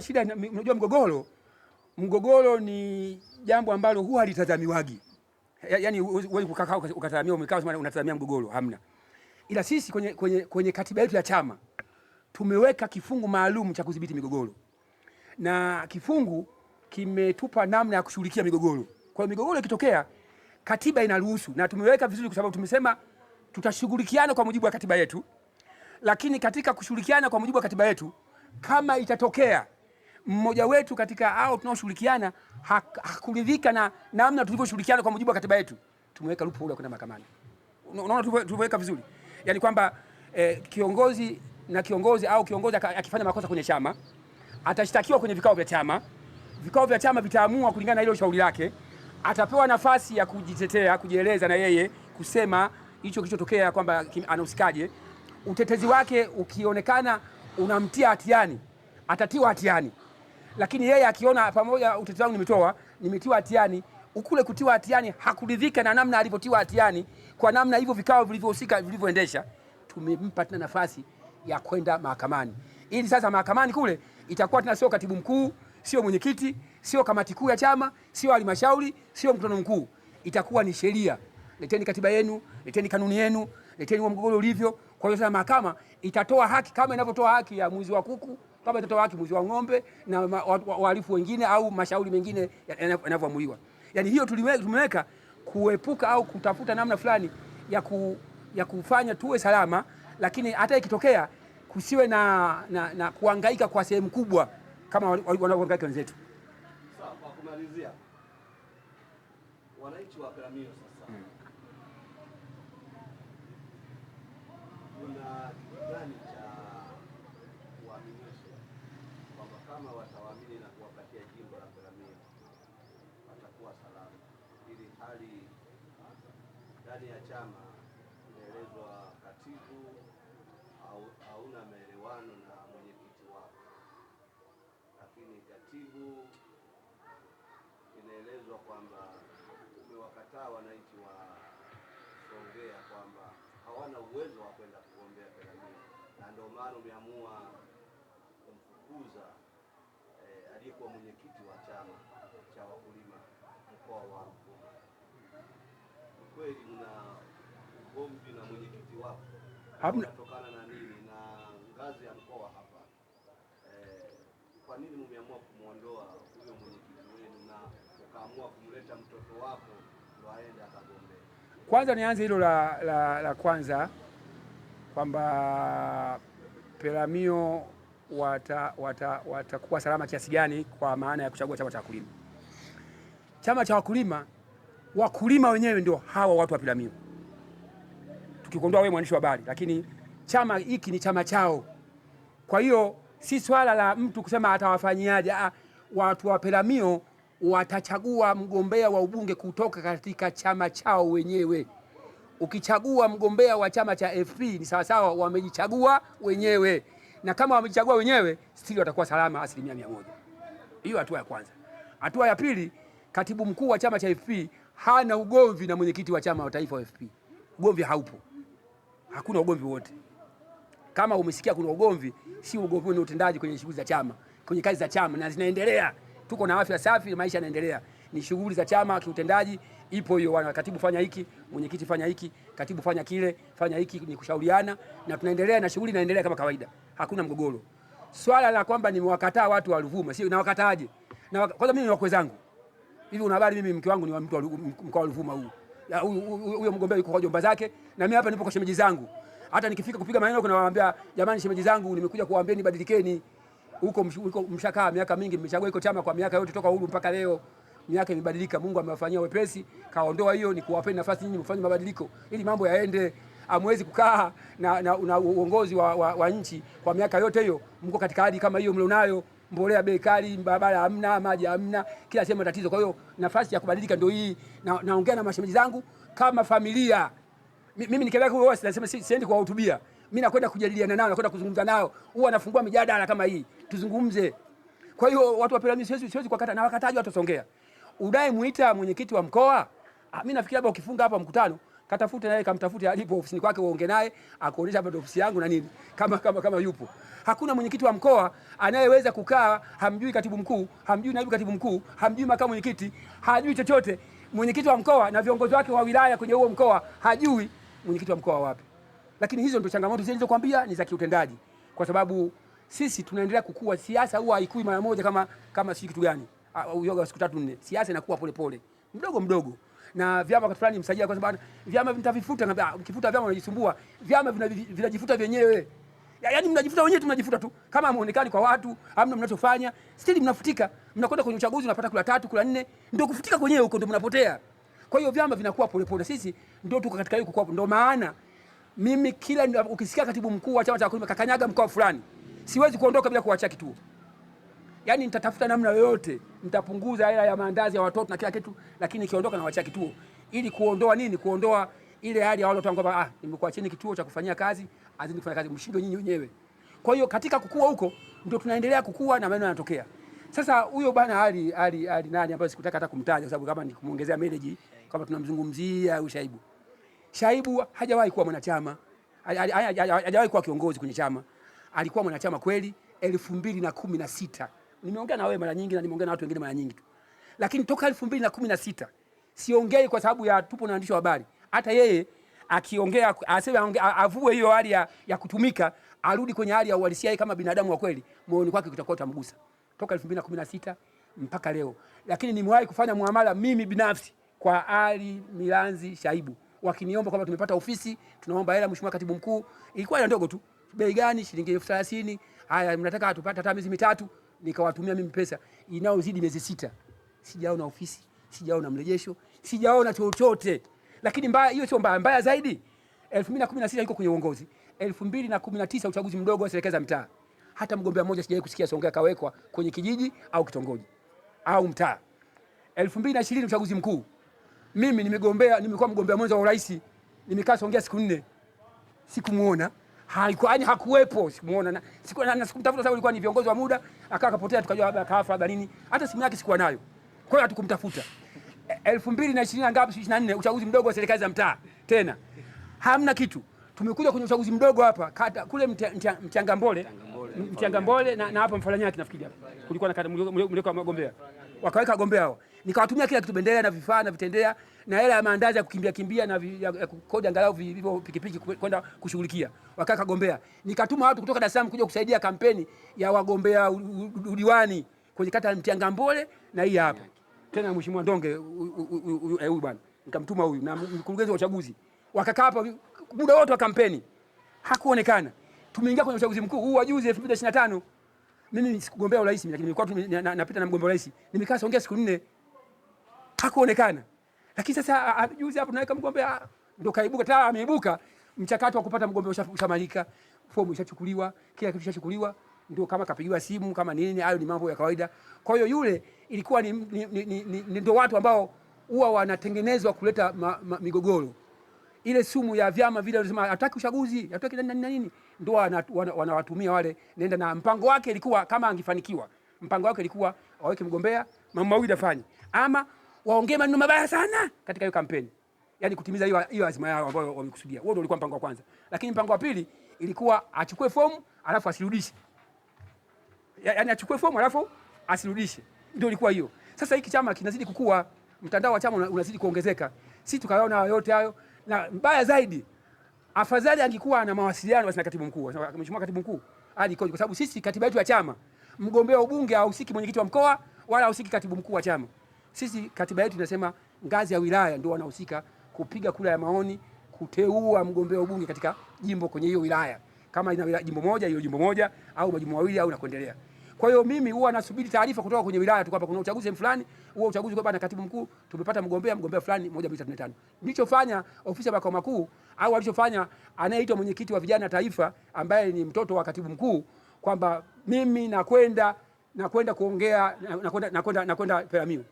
Shida, unajua mgogoro ni jambo ambalo huwa halitazamiwagi. Yaani wewe kukaa ukatazamia umekaa unatazamia mgogoro, hamna. Ila sisi kwenye katiba yetu ya chama tumeweka kifungu maalum cha kudhibiti migogoro. Na kifungu kimetupa namna ya kushughulikia migogoro. Kwa hiyo migogoro ikitokea, katiba inaruhusu, na tumeweka vizuri kwa sababu tumesema tutashughulikiana kwa mujibu wa katiba yetu. Lakini katika kushughulikiana kwa mujibu wa katiba yetu, kama itatokea mmoja wetu katika hao tunaoshirikiana hakuridhika na namna tulivyoshirikiana kwa mujibu wa katiba yetu, tumeweka loophole kwenda mahakamani. Unaona tumeweka vizuri. Yaani kwamba kiongozi au kiongozi akifanya makosa kwenye chama atashtakiwa kwenye vikao vya chama. Vikao vya chama vitaamua kulingana na hilo shauri lake. Atapewa nafasi ya kujitetea, kujieleza na yeye kusema hicho kilichotokea kwamba anahusikaje. Utetezi wake ukionekana unamtia hatiani, atatiwa hatiani. Lakini yeye akiona pamoja utetezi wangu nimetiwa hatiani, ukule kutiwa hatiani hakuridhika na namna alivyotiwa hatiani, kwa namna hivyo vikao vilivyohusika vilivyoendesha, tumempa tena nafasi ya kwenda mahakamani. Ili sasa mahakamani kule itakuwa tena sio katibu mkuu, sio mwenyekiti, sio kamati kuu ya chama, sio halmashauri, sio mkutano mkuu. Itakuwa ni sheria. Leteni katiba yenu, leteni kanuni yenu, leteni wa mgogoro ulivyo. Kwa hiyo sasa mahakama itatoa haki kama inavyotoa haki ya mwizi wa kuku, kama itatoa haki mwizi wa ng'ombe na wahalifu wengine au mashauri mengine yanavyoamuliwa. Yaani hiyo tumeweka kuepuka au kutafuta namna fulani ya kufanya tuwe salama, lakini hata ikitokea kusiwe na kuhangaika kwa sehemu kubwa kama wanavyohangaika wenzetu. Sawa, kwa kumalizia, wananchi wa Peramiho sasa kuna kitu gani cha uaminifu kwamba kama watawaamini na kuwapatia jimbo la Peramiho watakuwa salama, ili hali ndani ya chama inaelezwa katibu hauna maelewano na mwenyekiti wako, lakini katibu inaelezwa kwamba umewakataa wananchi wa Songea kwamba hawana uwezo wa kwenda kugombea Peramiho, na ndio maana umeamua kumfukuza aliyekuwa mwenyekiti wa chama cha wakulima mkoa wa Ruvuma. Kweli mna ugomvi na mwenyekiti wako? Unatokana na nini na ngazi ya mkoa hapa? Kwa nini mmeamua kumuondoa huyo mwenyekiti wenu na ukaamua kumleta mtoto wako ndo aende akagombea? Kwanza nianze hilo la kwanza kwamba Peramiho watakuwa salama kiasi gani kwa maana ya kuchagua chama cha wakulima. Chama cha wakulima wenyewe ndio hawa watu wa Peramiho. Tukikondoa wewe mwandishi wa habari, lakini chama hiki ni chama chao. Kwa hiyo si swala la mtu kusema atawafanyiaje. Watu wa Peramiho watachagua mgombea wa ubunge kutoka katika chama chao wenyewe. Ukichagua mgombea wa chama cha FP ni sawasawa wamejichagua wenyewe, na kama wamejichagua wenyewe stili watakuwa salama 100%. Hiyo hatua ya kwanza. Hatua ya pili, katibu mkuu wa chama cha FP hana ugomvi na mwenyekiti wa chama wa taifa wa FP. Ugomvi haupo. Hakuna ugomvi wote. Kama umesikia kuna ugomvi, si ugomvi, ni utendaji kwenye shughuli za chama, kwenye kazi za chama, na zinaendelea. Tuko na afya safi, maisha yanaendelea. Ni shughuli za chama kiutendaji, ipo hiyo. Wana katibu fanya hiki, mwenyekiti fanya hiki, katibu fanya kile, fanya hiki, ni kushauriana, na tunaendelea na shughuli inaendelea kama kawaida. Hakuna mgogoro. Swala la kwamba nimewakataa watu wa Ruvuma, si nawakataaje? Na kwanza mimi ni wakwe zangu. Hivi una habari mimi mke wangu ni wa mtu wa mkoa wa Ruvuma huu. Huyo mgombea yuko kwa jomba zake na mimi hapa nipo kwa shemeji zangu. Hata nikifika kupiga maneno kuna waambia jamani, shemeji zangu nimekuja kuwaambieni badilikeni. Huko mshakaa miaka mingi, mmechagua iko chama kwa miaka yote toka uhuru mpaka leo. Miaka imebadilika, Mungu amewafanyia wepesi, kaondoa hiyo, ni kuwapeni nafasi nyinyi mfanye mabadiliko ili mambo yaende. Amwezi kukaa na uongozi wa nchi kwa miaka yote hiyo, mko katika hali kama hiyo mlionayo, mbolea bei kali, barabara hamna, maji hamna, kila sehemu tatizo. Kwa hiyo nafasi ya kubadilika ndio hii. Naongea na mashemeji zangu kama familia. Mimi nikielekea huko nasema siendi kuwahutubia. Mimi nakwenda kujadiliana nao, nakwenda kuzungumza nao. Huwa nafungua mijadala kama hii, tuzungumze. Kwa hiyo watu wa Peramiho siwezi kuwakata, na wakataji watu Songea. Udai muita mwenyekiti wa mkoa. Mimi nafikiri labda ukifunga hapa mkutano, katafute naye, kamtafute alipo ofisini kwake, uonge naye akuonesha hapa ofisi yangu na nini, kama yupo. Hakuna mwenyekiti wa mkoa anayeweza kukaa hamjui katibu mkuu, hamjui naibu katibu mkuu, hamjui makamu mwenyekiti, hajui chochote. Mwenyekiti wa mkoa na viongozi wake wa wilaya kwenye huo mkoa hajui mwenyekiti wa mkoa wapi. Lakini hizo ndio changamoto zilizokuambia ni za kiutendaji, kwa sababu sisi tunaendelea kukua. Siasa huwa haikui mara moja kama si kitu gani, uyoga wa siku 3-4. Siasa inakuwa polepole, mdogo mdogo. Na vyama wakati fulani msajili kwa sababu vyama vitavifuta, na ukifuta vyama unajisumbua, vyama vinajifuta vyenyewe. Yaani mnajifuta wenyewe, tunajifuta tu. Kama muonekani kwa watu, hamna mnachofanya, stili mnafutika. Mnakwenda kwenye uchaguzi unapata kula 3, kula 4, ndio kufutika kwenyewe huko ndio mnapotea. Kwa hiyo vyama vinakuwa polepole. Sisi ndio tuko katika hiyo kukua. Ndio maana mimi kila ukisikia katibu mkuu wa chama cha wakulima kakanyaga mkoa fulani, siwezi kuondoka bila kuacha kituo. Yaani nitatafuta namna yoyote, nitapunguza hela ya maandazi ya watoto na kila kitu, lakini nikiondoka na wacha kituo ili kuondoa nini? Kuondoa ile hali ya wale watu kwamba nimekuwa chini kituo cha kufanyia kazi, azidi kufanya kazi, mshindo nyinyi wenyewe. Kwa hiyo katika kukua huko ndio tunaendelea kukua na maneno yanatokea. Sasa huyo bwana ali nani ambaye sikutaka hata kumtaja kwa sababu kama ni kumuongezea message kama tunamzungumzia au Shaibu hajawahi kuwa mwanachama. Hajawahi kuwa kiongozi kwenye chama. Alikuwa mwanachama kweli 2016. Nimeongea na wewe mara nyingi na nimeongea na watu wengine mara nyingi tu. Lakini toka 2016 siongei kwa sababu ya tupo na waandishi wa habari. Hata yeye akiongea aseme avue hiyo hali ya kutumika, arudi kwenye hali ya uhalisia kama binadamu wa kweli, moyoni kwake kutakuwa tamgusa. Toka 2016 mpaka leo. Lakini nimewahi kufanya muamala mimi binafsi kwa Ali Milanzi Shaibu. Wakiniomba kwamba tumepata ofisi, tunaomba hela mheshimiwa katibu mkuu. Ilikuwa ndogo tu. Bei gani? Shilingi 30,000. Haya, mnataka tupate hata miezi 3, nikawatumia mimi pesa inaozidi miezi 6. Sijaona ofisi, sijaona mrejesho, sijaona chochote. Lakini mbaya hiyo sio mbaya zaidi. 2016 yuko kwenye uongozi. 2019 uchaguzi mdogo wa serikali za mtaa. Hata mgombea mmoja sijawahi kusikia Songea kawekwa kwenye kijiji au kitongoji au mtaa. 2020 uchaguzi mkuu. Mimi nimekuwa mgombea mwenza wa urais. Nimekaa Songea siku 4. Sikumuona. Hakuwepo, sikumuona na sikumtafuta sababu ilikuwa ni viongozi wa muda, akapotea tukajua labda kafa labda nini. Hata simu yake sikuwa nayo. Kwa hiyo hatukumtafuta. 2020 ngapi 24 uchaguzi mdogo wa serikali za mtaa. Tena hamna kitu. Tumekuja kwenye uchaguzi mdogo hapa kata kule Mchangambole na hapa Mfalanyaki nafikiri hapa. Kulikuwa na kata mlikuwa magombea. Wakaweka wagombea hao. Nikawatumia kila kitu, bendera na vifaa na vitendea na hela ya maandazi ya kukimbia na kodi angalau vivyo pikipiki kwenda kushughulikia. Wakaka gombea. Nikatuma watu kutoka Dar es Salaam kuja kusaidia kampeni ya wagombea udiwani kwenye kata ya Mchangambole na hii hapa. Tena mheshimiwa Ndonge huyu bwana. Nikamtuma huyu na mkurugenzi wa uchaguzi. Wakakaa hapa muda wote wa kampeni. Hakuonekana. Tumeingia kwenye uchaguzi mkuu huu wa juzi 2025. Mimi sikugombea urais, lakini nilikuwa napita na mgombea urais. Nimekaa Songea siku 4. Hakuonekana. Lakini sasa juzi hapo naweka mgombea ndio kaibuka, tayari ameibuka, mchakato wa kupata mgombea ushamalika, fomu ishachukuliwa, kila kitu ishachukuliwa, ndio kama kapigiwa simu kama nini, hayo ni mambo ya kawaida. Kwa hiyo yule ilikuwa ni ndio watu ambao huwa wanatengenezwa kuleta migogoro. Ile sumu ya vyama vile wanasema hataki uchaguzi, hataki nini, ndio wanawatumia wale. Nenda na mpango wake ilikuwa kama angefanikiwa. Mpango wake ilikuwa waweke mgombea, mambo mawili afanye. Ama waongee maneno mabaya sana katika hiyo kampeni. Yaani kutimiza hiyo azima yao ambayo wamekusudia. Huo ndio ulikuwa mpango wa kwanza. Lakini mpango wa pili ilikuwa achukue fomu alafu asirudishe. Yaani achukue fomu alafu asirudishe. Ndio ilikuwa hiyo. Sasa hiki chama kinazidi kukua, mtandao wa chama unazidi kuongezeka. Sisi tukaona yote hayo, na mbaya zaidi afadhali angekuwa na mawasiliano basi na katibu mkuu. Mheshimiwa katibu mkuu hadi kwa sababu sisi katiba yetu ya chama, mgombea wa ubunge hahusiki mwenyekiti wa mkoa wala hahusiki katibu mkuu wa chama. Sisi katiba yetu inasema ngazi ya wilaya ndio wanahusika kupiga kura ya maoni, kuteua mgombea wa ubunge katika jimbo kwenye hiyo wilaya. Kama ina jimbo moja, hiyo jimbo moja au majimbo mawili au na kuendelea. Kwa hiyo mimi huwa nasubiri taarifa kutoka kwenye wilaya tu kwamba kuna uchaguzi fulani, huo uchaguzi kwa bana katibu mkuu, tumepata mgombea fulani 1 2 3 5. Nilichofanya ofisi ya makao makuu au alichofanya anayeitwa mwenyekiti wa vijana taifa ambaye ni mtoto wa katibu mkuu kwamba mimi nakwenda kuongea nakwenda Peramiho.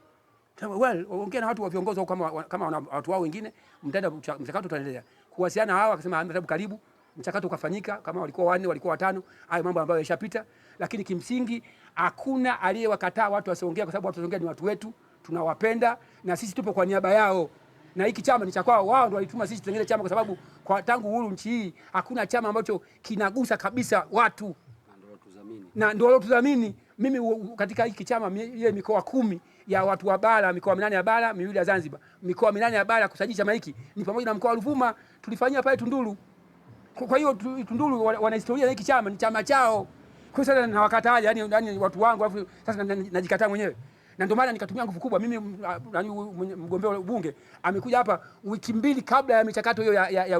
Well, ongea na watu wa viongozi kama watu wao wengine, mchakato utaendelea. Kuwasiliana hawa akasema ametabu karibu, mchakato ukafanyika, kama walikuwa 4 walikuwa 5, hayo mambo ambayo yashapita, lakini kimsingi hakuna aliyewakataa watu wasiongea kwa sababu watu wasiongea ni watu wetu, tunawapenda na sisi tupo kwa niaba yao. na hiki chama ni cha kwao, wao ndio walituma sisi tutengeneze chama, kwa sababu kwa tangu uhuru nchi hii hakuna chama ambacho kinagusa kabisa watu, na ndio waliotudhamini. Mimi katika hiki chama ile mikoa 10 ya watu wa bara, mikoa 8 ya bara, 2 ya Zanzibar, mikoa 8 ya bara kusajili chama hiki ni pamoja na mkoa wa Ruvuma, tulifanyia pale Tunduru. Kwa hiyo Tunduru wana historia na hiki chama, ni chama chao. Kwa sasa nawakataa, yani watu wangu, alafu sasa najikataa mwenyewe. Na ndio maana nikatumia nguvu kubwa. Mimi mgombea wa ubunge amekuja hapa wiki 2 kabla ya michakato hiyo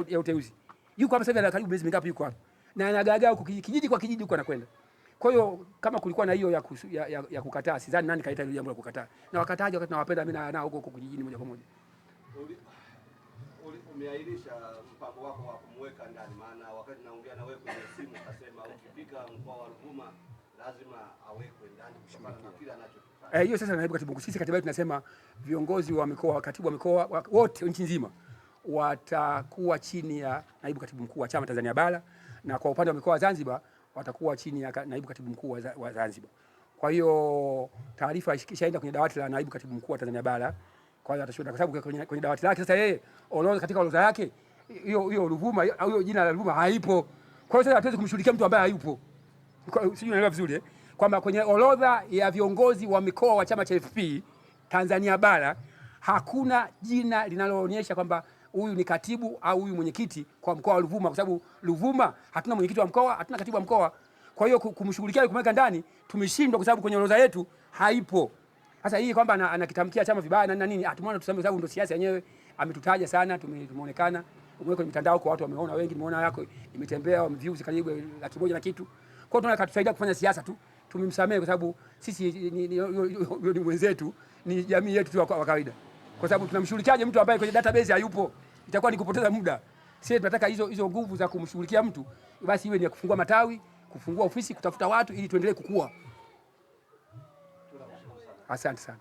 ya uteuzi. Yuko hapa sasa karibu miezi mingapi yuko hapa. Na anagagaa huko kijiji kwa kijiji huko anakwenda. Kwa hiyo kama kulikuwa na hiyo ya kukataa, sidhani nani kaita ile jambo la kukataa. Na wakataji wakati nawapenda mimi na huko kijijini moja kwa moja. Umeahirisha mpango wako wa kumweka ndani, maana wakati naongea na wewe kwenye simu ukasema ukifika mkoa wa Ruvuma lazima awekwe ndani kutokana na kile anachokifanya. Hiyo sasa naibu katibu mkuu, sisi katiba yetu tunasema viongozi wa mikoa, katibu wa mikoa wote nchi nzima watakuwa chini ya naibu katibu mkuu wa chama Tanzania Bara, na kwa upande wa mikoa wa Zanzibar watakuwa chini ya naibu katibu mkuu wa Zanzibar. Kwa hiyo taarifa ishaenda kwenye dawati la naibu katibu mkuu wa Tanzania Bara. Kwa hiyo atashuhudia, kwa sababu kwenye dawati lake sasa yeye orodha, katika orodha yake hiyo Ruvuma au hiyo jina la Ruvuma haipo. Kwa hiyo sasa hatuwezi kumshughulikia mtu ambaye hayupo. Sijui unaelewa vizuri kwamba kwenye orodha ya viongozi wa mikoa wa chama cha FP Tanzania Bara hakuna jina linaloonyesha kwamba huyu ni katibu au huyu mwenyekiti kwa mkoa wa Ruvuma, kwa sababu Ruvuma hatuna mwenyekiti wa mkoa, hatuna katibu wa mkoa. Kwa hiyo kumshughulikia kumweka ndani tumeshindwa, kwa sababu kwenye orodha yetu haipo. Sasa hii kwamba anakitamkia chama vibaya na nini, atumwona tuseme, sababu ndio siasa yenyewe. Ametutaja sana, tumeonekana umeweka kwenye mitandao kwa watu wameona, wengi nimeona yako imetembea, views karibu 100,000 na kitu. Kwa hiyo tunataka tusaidia kufanya siasa tu, tumemsamehe kwa sababu sisi ni mwenzetu, ni jamii yetu tu kwa kawaida. Kwa sababu tunamshughulikiaje mtu ambaye kwenye database hayupo? Itakuwa ni kupoteza muda. Sisi tunataka hizo nguvu za kumshughulikia mtu basi iwe ni kufungua matawi, kufungua ofisi, kutafuta watu ili tuendelee kukua. Asante sana.